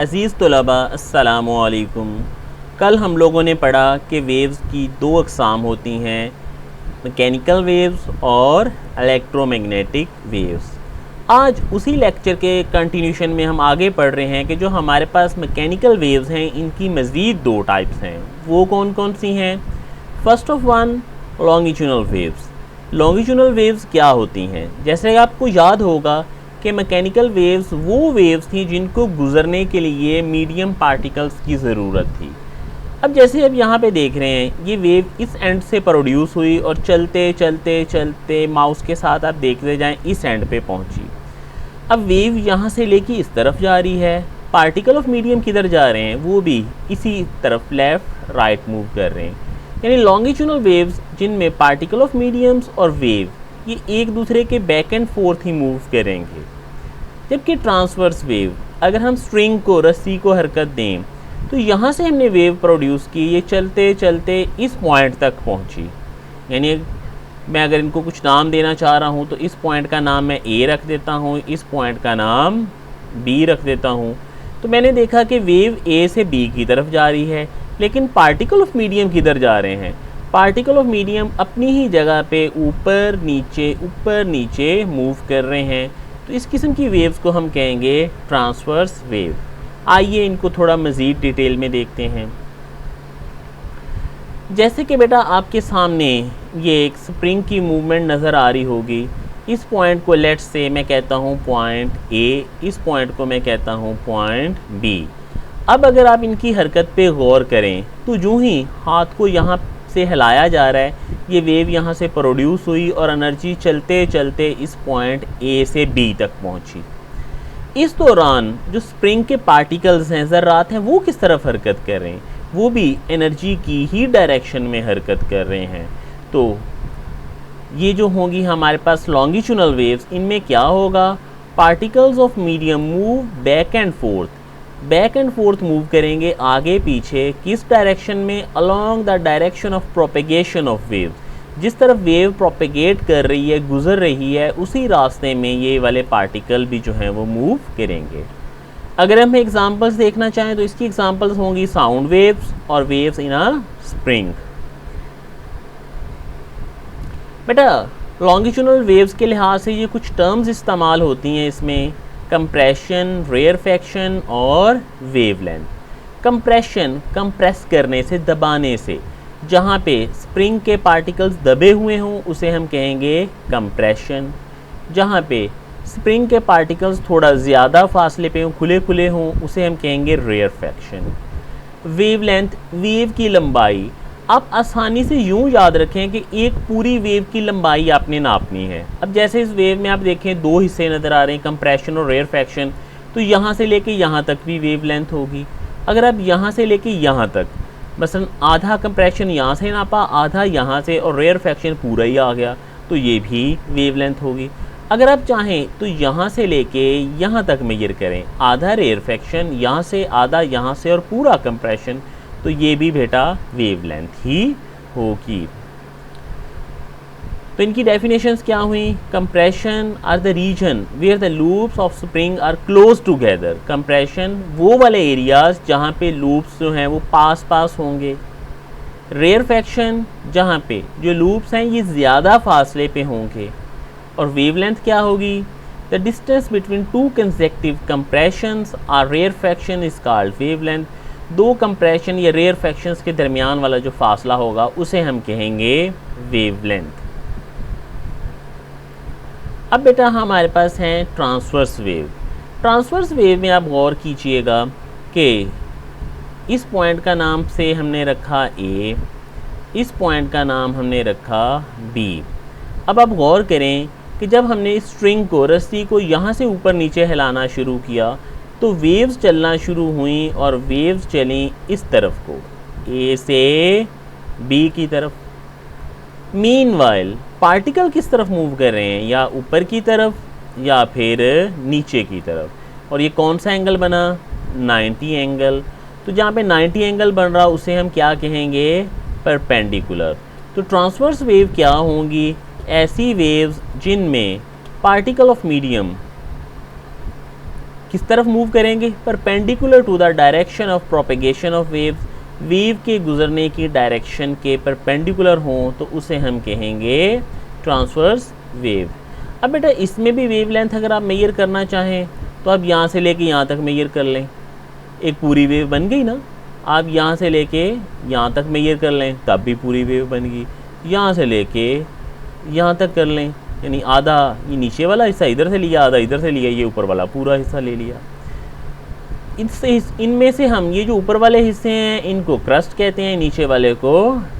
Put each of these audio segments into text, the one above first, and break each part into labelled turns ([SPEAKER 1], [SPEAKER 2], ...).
[SPEAKER 1] अज़ीज़ तलबा अस्सलामु अलैकुम। कल हम लोगों ने पढ़ा कि वेव्स की दो अक़साम होती हैं, मैकेनिकल वेव्स और इलेक्ट्रोमैग्नेटिक वेव्स। आज उसी लेक्चर के कंटिन्यूशन में हम आगे पढ़ रहे हैं कि जो हमारे पास मैकेनिकल वेव्स हैं इनकी मज़ीद दो टाइप्स हैं। वो कौन कौन सी हैं? First of one, longitudinal waves. Longitudinal waves क्या होती हैं? जैसे आपको याद होगा कि मैकेनिकल वेव्स वो वेव्स थी जिनको गुज़रने के लिए मीडियम पार्टिकल्स की ज़रूरत थी। अब जैसे अब यहाँ पे देख रहे हैं, ये वेव इस एंड से प्रोड्यूस हुई और चलते चलते चलते माउस के साथ आप देखते जाएं इस एंड पे पहुँची। अब वेव यहाँ से लेके इस तरफ जा रही है, पार्टिकल ऑफ मीडियम किधर जा रहे हैं? वो भी इसी तरफ लेफ़्ट राइट मूव कर रहे हैं। यानी लॉन्गिट्यूडनल वेव्स जिनमें पार्टिकल ऑफ मीडियम्स और वेव ये एक दूसरे के back and fourth he move करेंगे। जबकि ट्रांसवर्स वेव, अगर हम स्ट्रिंग को, रस्सी को हरकत दें तो यहाँ से हमने वेव प्रोड्यूस की, ये चलते चलते इस पॉइंट तक पहुँची। यानी मैं अगर इनको कुछ नाम देना चाह रहा हूँ तो इस पॉइंट का नाम मैं ए रख देता हूँ, इस पॉइंट का नाम बी रख देता हूँ। तो मैंने देखा कि वेव ए से बी की तरफ जा रही है, लेकिन पार्टिकल ऑफ मीडियम किधर जा रहे हैं? पार्टिकल ऑफ मीडियम अपनी ही जगह पे ऊपर नीचे मूव कर रहे हैं। तो इस किस्म की वेव्स को हम कहेंगे ट्रांसवर्स वेव। आइए इनको थोड़ा मज़ीद डिटेल में देखते हैं। जैसे कि बेटा आपके सामने ये एक स्प्रिंग की मूवमेंट नज़र आ रही होगी। इस पॉइंट को लेट्स से मैं कहता हूँ पॉइंट ए, इस पॉइंट को मैं कहता हूँ पॉइंट बी। अब अगर आप इनकी हरकत पे गौर करें तो यूँ ही हाथ को यहाँ से हिलाया जा रहा है, ये वेव यहाँ से प्रोड्यूस हुई और एनर्जी चलते चलते इस पॉइंट ए से बी तक पहुँची। इस दौरान जो स्प्रिंग के पार्टिकल्स हैं, ज़र्रात हैं, वो किस तरफ हरकत कर रहे हैं? वो भी एनर्जी की ही डायरेक्शन में हरकत कर रहे हैं। तो ये जो होंगी हमारे पास लॉन्गिट्यूडनल वेव्स, इनमें क्या होगा? Particles of medium move back and fourth move करेंगे, आगे पीछे। किस डायरेक्शन में? Along the direction of propagation of wave. जिस तरफ वेव प्रोपेगेट कर रही है, गुजर रही है, उसी रास्ते में ये वाले पार्टिकल भी जो हैं वो मूव करेंगे। अगर हम एग्जांपल्स देखना चाहें तो इसकी एग्जांपल्स होंगी साउंड वेव्स और वेव्स इन अ स्प्रिंग। बेटा लॉन्गिट्यूडनल वेव्स के लिहाज से ये कुछ टर्म्स इस्तेमाल होती हैं इसमें: कंप्रेशन, रेयरफैक्शन और वेवलेंथ। कंप्रेशन, कंप्रेस करने से, दबाने से। जहाँ पे स्प्रिंग के पार्टिकल्स दबे हुए हों उसे हम कहेंगे कंप्रेशन। जहाँ पे स्प्रिंग के पार्टिकल्स थोड़ा ज़्यादा फासले पे हों, खुले खुले हों, उसे हम कहेंगे रेयरफैक्शन। वेवलेंथ, वेव की लंबाई। आप आसानी से यूँ याद रखें कि एक पूरी वेव की लंबाई आपने नापनी है। अब जैसे इस वेव में आप देखें दो हिस्से नज़र आ रहे हैं, कंप्रेशन और रेयरफैक्शन। तो यहाँ से लेके यहाँ तक भी वेवलेंथ होगी। अगर आप यहाँ से लेके यहाँ तक, मसलन आधा कंप्रेशन यहाँ से नापा, आधा यहाँ से, और रेयरफैक्शन पूरा ही आ गया, तो ये भी वेवलेंथ होगी। अगर आप चाहें तो यहाँ से लेके यहाँ तक मेजर करें, आधा रेयरफैक्शन यहाँ से, आधा यहाँ से और पूरा कंप्रेशन, तो ये भी बेटा वेवलेंथ ही होगी। तो इनकी डेफिनेशंस क्या हुई? Compression are the region where the loops of spring are close together. Compression वो वाले एरियाज जहाँ पे लूप्स जो हैं वो पास पास होंगे। रेयरफैक्शन जहाँ पे जो लूप्स हैं ये ज़्यादा फासले पे होंगे। और वेवलेंथ क्या होगी? The distance between two consecutive compressions or rarefaction is called wavelength. दो कंप्रेशन या रेयरफैक्शंस के दरमियान वाला जो फासला होगा उसे हम कहेंगे वेवलेंथ। अब बेटा हमारे पास हैं ट्रांसवर्स वेव। ट्रांसवर्स वेव में आप गौर कीजिएगा कि इस पॉइंट का नाम से हमने रखा ए, इस पॉइंट का नाम हमने रखा बी। अब आप गौर करें कि जब हमने इस स्ट्रिंग को, रस्सी को यहाँ से ऊपर नीचे हिलाना शुरू किया तो वेव्स चलना शुरू हुई और वेव्स चली इस तरफ को, ए से बी की तरफ। मीनवाइल पार्टिकल किस तरफ मूव कर रहे हैं? या ऊपर की तरफ या फिर नीचे की तरफ। और ये कौन सा एंगल बना? 90 एंगल। तो जहाँ पे 90 एंगल बन रहा उसे हम क्या कहेंगे? परपेंडिकुलर। तो ट्रांसवर्स वेव क्या होंगी? ऐसी वेव्स जिनमें पार्टिकल ऑफ मीडियम किस तरफ मूव करेंगे, perpendicular to the direction of propagation of waves, wave के गुजरने की डायरेक्शन के परपेंडिकुलर हों तो उसे हम कहेंगे ट्रांसवर्स वेव। अब बेटा इसमें भी वेवलेंथ अगर आप मेजर करना चाहें तो आप यहाँ से लेके यहाँ तक मेजर कर लें, एक पूरी वेव बन गई ना। आप यहाँ से लेके यहाँ तक मेजर कर लें तब भी पूरी वेव बन गई, यहाँ से लेके यहाँ तक कर लें यानी आधा ये नीचे वाला हिस्सा इधर से लिया, आधा इधर से लिया, ये ऊपर वाला पूरा हिस्सा ले लिया। इनमें से हम ये जो ऊपर वाले हिस्से हैं इनको क्रस्ट कहते हैं, नीचे वाले को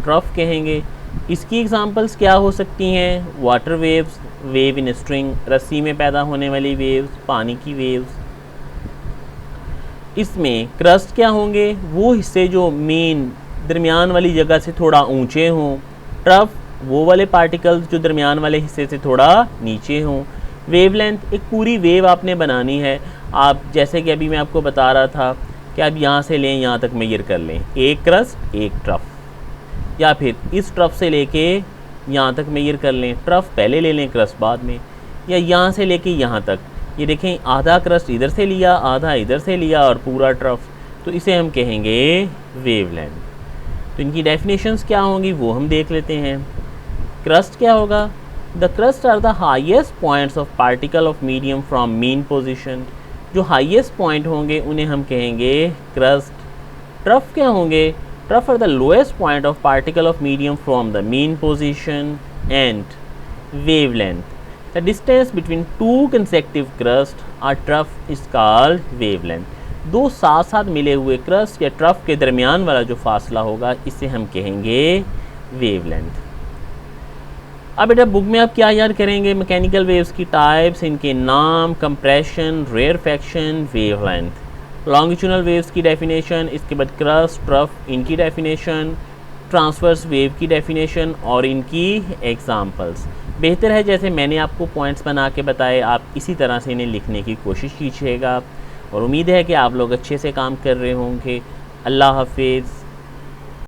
[SPEAKER 1] ट्रफ कहेंगे। इसकी एग्जांपल्स क्या हो सकती हैं, water waves, wave in string, रस्सी में पैदा होने वाली वेव्स, पानी की वेव्स। इसमें क्रस्ट क्या होंगे, वो हिस्से जो मेन दरमियान वाली जगह से थोड़ा ऊंचे हों। ट्रफ वो वाले पार्टिकल्स जो दरमियान वाले हिस्से से थोड़ा नीचे हों। वेवलेंथ, एक पूरी वेव आपने बनानी है। आप जैसे कि अभी मैं आपको बता रहा था कि आप यहाँ से लें यहाँ तक मेजर कर लें, एक क्रस्ट एक ट्रफ, या फिर इस ट्रफ से लेके यहाँ तक मेजर कर लें, ट्रफ पहले ले लें क्रस्ट बाद में, या यहाँ से लेके यहाँ तक, ये देखें आधा क्रस्ट इधर से लिया, आधा इधर से लिया और पूरा ट्रफ, तो इसे हम कहेंगे वेवलेंथ। तो इनकी डेफिनेशंस क्या होंगी वो हम देख लेते हैं। क्रस्ट क्या होगा, the crest are the highest points of particle of medium from mean position, जो हाईएस्ट पॉइंट होंगे उन्हें हम कहेंगे क्रस्ट। ट्रफ क्या होंगे, trough are the lowest point of particle of medium from the mean position. And wavelength, the distance between two consecutive crest or trough is called wavelength. दो साथ साथ मिले हुए क्रस्ट या ट्रफ के दरमियान वाला जो फासला होगा इसे हम कहेंगे वेवलेंथ। अब बेटा बुक में आप क्या याद करेंगे, मैकेनिकल वेव्स की टाइप्स, इनके नाम, compression, rarefaction, wavelength, longitudinal waves की डेफिनेशन, इसके बाद क्रस्ट, ट्रफ, इनकी डेफिनेशन, ट्रांसवर्स वेव की डेफिनेशन और इनकी एग्जांपल्स। बेहतर है जैसे मैंने आपको पॉइंट्स बना के बताए आप इसी तरह से इन्हें लिखने की कोशिश कीजिएगा और उम्मीद है कि आप लोग अच्छे से काम कर रहे होंगे। अल्लाह हाफिज़।